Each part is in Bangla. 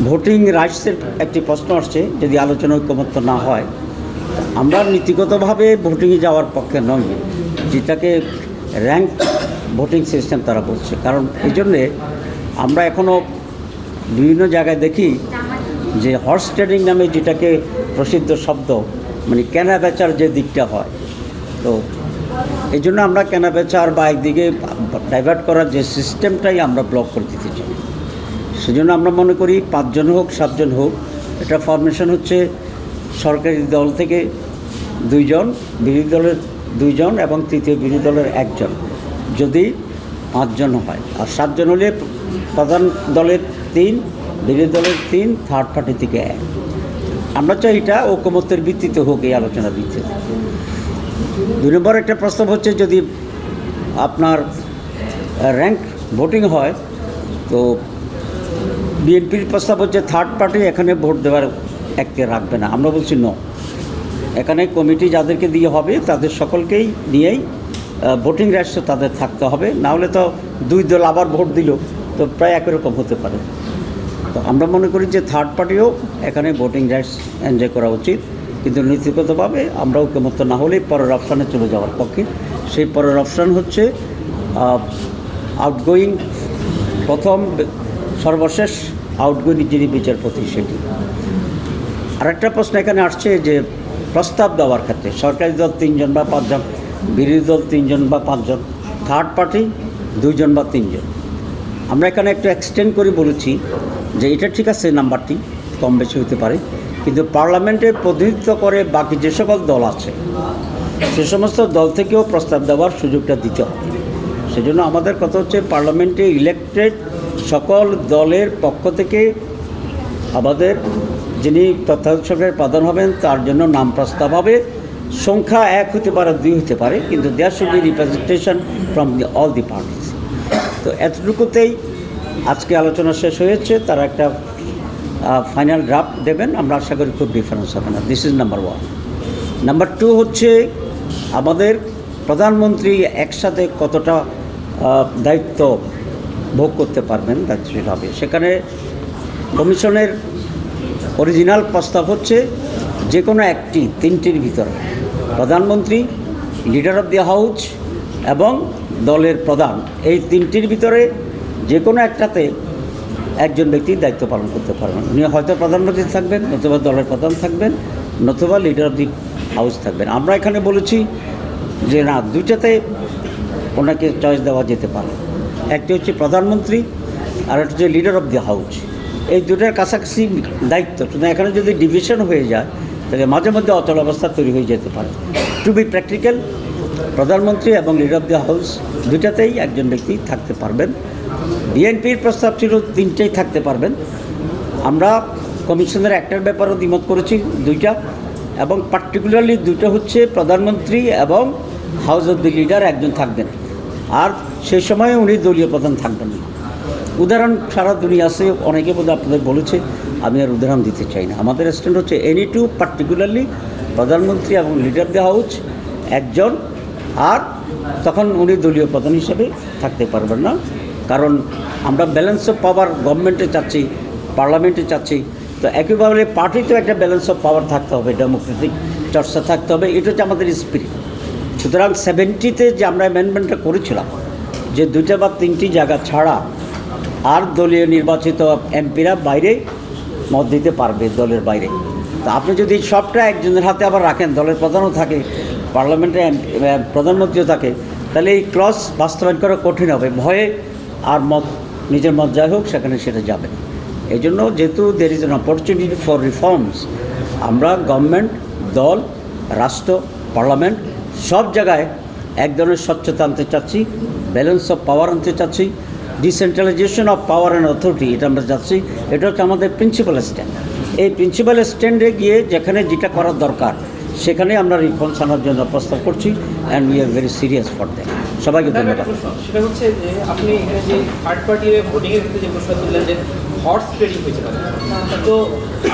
ভোটিং রাইটসের একটি প্রশ্ন আসছে, যদি আলোচনা ঐক্যমত্য না হয়। আমরা নীতিগতভাবে ভোটিংয়ে যাওয়ার পক্ষে নই, যেটাকে র্যাঙ্ক ভোটিং সিস্টেম তারা বলছে। কারণ এই জন্যে আমরা এখনও বিভিন্ন জায়গায় দেখি যে হর্স ট্রেডিং নামে যেটাকে প্রসিদ্ধ শব্দ, মানে কেনা বেচার যে দিকটা হয়, তো এই জন্য আমরা কেনা বেচার বা একদিকে ডাইভার্ট করার যে সিস্টেমটাই আমরা ব্লক করে দিতে চাই। সেজন্য আমরা মনে করি 5 জন হোক 7 জন হোক, এটা ফরমেশন হচ্ছে সরকারি দল থেকে 2 জন, বিরোধী দলের 2 জন এবং তৃতীয় বিরোধী দলের 1 জন, যদি 5 জন হয়। আর 7 জন হলে প্রধান দলের 3, বিরোধী দলের 3, থার্ড পার্টি থেকে 1। আমরা চাই এটা ঐকমত্যের ভিত্তিতে হোক, এই আলোচনার ভিত্তিতে। 2 নম্বর একটা প্রস্তাব হচ্ছে, যদি আপনার র্যাঙ্ক ভোটিং হয়, তো বিএনপির প্রস্তাব হচ্ছে থার্ড পার্টি এখানে ভোট দেওয়ার এককে রাখবে না। আমরা বলছি নো, এখানে কমিটি যাদেরকে দিয়ে হবে তাদের সকলকেই নিয়েই ভোটিং রাইটস তাদের থাকতে হবে। না হলে তো 2 দল আবার ভোট দিল, তো প্রায় একই রকম হতে পারে। তো আমরা মনে করি যে থার্ড পার্টিও এখানে ভোটিং রাইটস এনজয় করা উচিত, কিন্তু নীতিগতভাবে আমরা ঐকমত্য না হলেই পরের অপশানে চলে যাওয়ার পক্ষে। সেই পরের অপশান হচ্ছে আউটগোয়িং, প্রথম সর্বশেষ আউটগোয়িং যিনি বিচারপতি, সেটি। আরেকটা প্রশ্ন এখানে আসছে যে প্রস্তাব দেওয়ার ক্ষেত্রে সরকারি দল 3 জন বা 5 জন, বিরোধী দল 3 জন বা 5 জন, থার্ড পার্টি 2 জন বা 3 জন। আমরা এখানে একটু এক্সটেন্ড করে বলেছি যে এটা ঠিক আছে, নাম্বারটি কম বেশি হতে পারে, কিন্তু পার্লামেন্টের প্রতিনিধিত্ব করে বাকি যে সকল দল আছে, সে সমস্ত দল থেকেও প্রস্তাব দেওয়ার সুযোগটা দিতে হবে। সেজন্য আমাদের কথা হচ্ছে, পার্লামেন্টে ইলেক্টেড সকল দলের পক্ষ থেকে আমাদের যিনি তত্ত্বাবধায়ক সরকারের প্রধান হবেন তার জন্য নাম প্রস্তাব হবে। সংখ্যা 1 হতে পারে, 2 হতে পারে, কিন্তু there should be representation from all the parties. তো এতটুকুতেই আজকে আলোচনা শেষ হয়েছে। তারা একটা ফাইনাল ড্রাফট দেবেন, আমরা আশা করি খুব ডিফারেন্স হবে না। This is number 1। নাম্বার 2 হচ্ছে আমাদের প্রধানমন্ত্রী একসাথে কতটা দায়িত্ব ভোগ করতে পারবেন, দায়িত্বশীল হবে। সেখানে কমিশনের অরিজিনাল প্রস্তাব হচ্ছে যে কোনো একটি 3টির ভিতরে প্রধানমন্ত্রী, লিডার অফ দি হাউস এবং দলের প্রধান, এই 3টির ভিতরে যে কোনো একটাতে একজন ব্যক্তি দায়িত্ব পালন করতে পারবেন। উনি হয়তো প্রধানমন্ত্রী থাকবেন, নতুবা দলের প্রধান থাকবেন, নতুবা লিডার অফ দি হাউস থাকবেন। আমরা এখানে বলেছি যে না, 2টাতে ওনাকে চয়েস দেওয়া যেতে পারে। একটি হচ্ছে প্রধানমন্ত্রী আর একটা হচ্ছে লিডার অফ দি হাউস। এই 2টার কাছাকাছি দায়িত্ব, সুতরাং এখানে যদি ডিভিশন হয়ে যায় তাহলে মাঝে মধ্যে অচল অবস্থা তৈরি হয়ে যেতে পারে। টু বি প্র্যাকটিক্যাল, প্রধানমন্ত্রী এবং লিডার অফ দি হাউস 2টাতেই একজন ব্যক্তি থাকতে পারবেন। বিএনপির প্রস্তাব ছিল 3টাই থাকতে পারবেন। আমরা কমিশনের একটার ব্যাপারেও দ্বিমত করেছি, 2টা, এবং পার্টিকুলারলি 2টা হচ্ছে প্রধানমন্ত্রী এবং হাউস অফ দি লিডার একজন থাকবেন, আর সেই সময়ে উনি দলীয় প্রধান থাকবেন না। উদাহরণ সারা দুনিয়া আছে, অনেকে বোধহয় আপনাদের বলেছে, আমি আর উদাহরণ দিতে চাই না। আমাদের স্ট্যান্ড হচ্ছে এনি টু, পার্টিকুলারলি প্রধানমন্ত্রী এবং লিডার দি হাউস একজন, আর তখন উনি দলীয় প্রধান হিসেবে থাকতে পারবেন না। কারণ আমরা ব্যালেন্স অফ পাওয়ার গভর্নমেন্টে চাচ্ছি, পার্লামেন্টে চাচ্ছি, তো একইভাবে পার্টিতেও একটা ব্যালেন্স অফ পাওয়ার থাকতে হবে, ডেমোক্রেটিক চর্চা থাকতে হবে। এটা হচ্ছে আমাদের স্পিরিট। সুতরাং 70তে যে আমরা অ্যামেন্ডমেন্টটা করেছিলাম যে 2টা বা 3টি জায়গা ছাড়া আর দলীয় নির্বাচিত এমপিরা বাইরে মত দিতে পারবে, দলের বাইরে। তা আপনি যদি সবটা একজনের হাতে আবার রাখেন, দলের প্রধানও থাকে, পার্লামেন্টে প্রধানমন্ত্রীও থাকে, তাহলে এই ক্লজ বাস্তবায়ন করা কঠিন হবে। ভয়ে আর মত, নিজের মত যাই হোক সেখানে সেটা যাবে। এই জন্য যেহেতু there is an opportunity for reforms, আমরা গভর্নমেন্ট, দল, রাষ্ট্র, পার্লামেন্ট সব জায়গায় এক ধরনের স্বচ্ছতা আনতে চাচ্ছি, ব্যালেন্স অফ পাওয়ার আনতে চাচ্ছি, decentralisation of power and authority, এটা আমরা যাচ্ছি। এটা হচ্ছে আমাদের প্রিন্সিপাল স্ট্যান্ড। এই প্রিন্সিপাল স্ট্যান্ডে গিয়ে যেখানে যেটা করার দরকার সেখানে আমরা রিফর্মস আনার জন্য প্রস্তাব করছি, and we are very serious for that. সবাইকে ধন্যবাদ। সেটা হচ্ছে যে আপনি এখানে যে থার্ড পার্টি ভোটিংয়ের ক্ষেত্রে যে প্রশ্ন তুললেন যে হর্স ট্রেডিং হয়েছে, তো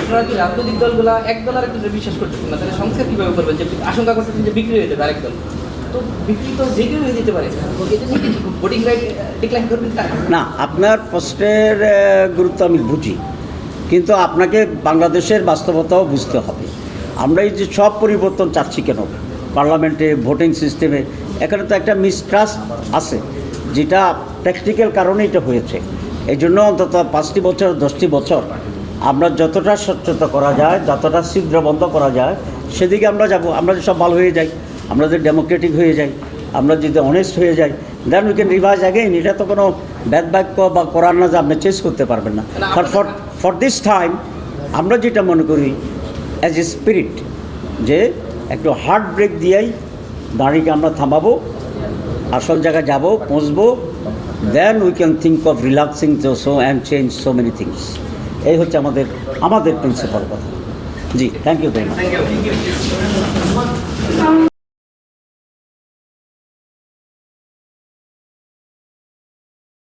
আপনারা কি রাজনৈতিক দলগুলো এক দল আর একজনের বিশ্বাস করতেছেন না, তাহলে সংস্কার কীভাবে করবেন? যে আশঙ্কা করতেছেন যে বিক্রি হয়ে যাবে আরেক দল, তো বিক্রি তো যে কেউ হয়ে যেতে পারে, এটা নিয়ে ভোটিং রাইট ডিক্লাইন করবেন না? আপনার প্রশ্নের গুরুত্ব আমি বুঝি, কিন্তু আপনাকে বাংলাদেশের বাস্তবতাও বুঝতে হবে। আমরা এই যে সব পরিবর্তন চাচ্ছি কেন, পার্লামেন্টে ভোটিং সিস্টেমে, এখানে তো একটা মিসট্রাস্ট আছে, যেটা প্র্যাকটিক্যাল কারণে এটা হয়েছে। এই জন্য অন্তত 5টি বছর 10টি বছর আমরা যতটা স্বচ্ছতা করা যায়, যতটা ছিদ্র বন্ধ করা যায় সেদিকে আমরা যাব। আমরা যদি সব ভালো হয়ে যাই, আমরা যদি ডেমোক্রেটিক হয়ে যাই, আমরা যদি অনেস্ট হয়ে যাই, then we can revise again. এটা তো কোনো ব্যাদ বাক্য বা করার না যে আপনি চেঞ্জ করতে পারবেন না। ফর দিস টাইম আমরা যেটা মনে করি অ্যাজ এ স্পিরিট, যে একটু হার্ট ব্রেক দিয়েই দাঁড়িয়ে আমরা থামাবো, আসল জায়গায় যাব, পৌঁছবো, then we can think of relaxing so and change so many things. এই হচ্ছে আমাদের প্রিন্সিপাল কথা। জি, thank you very much. Thank you.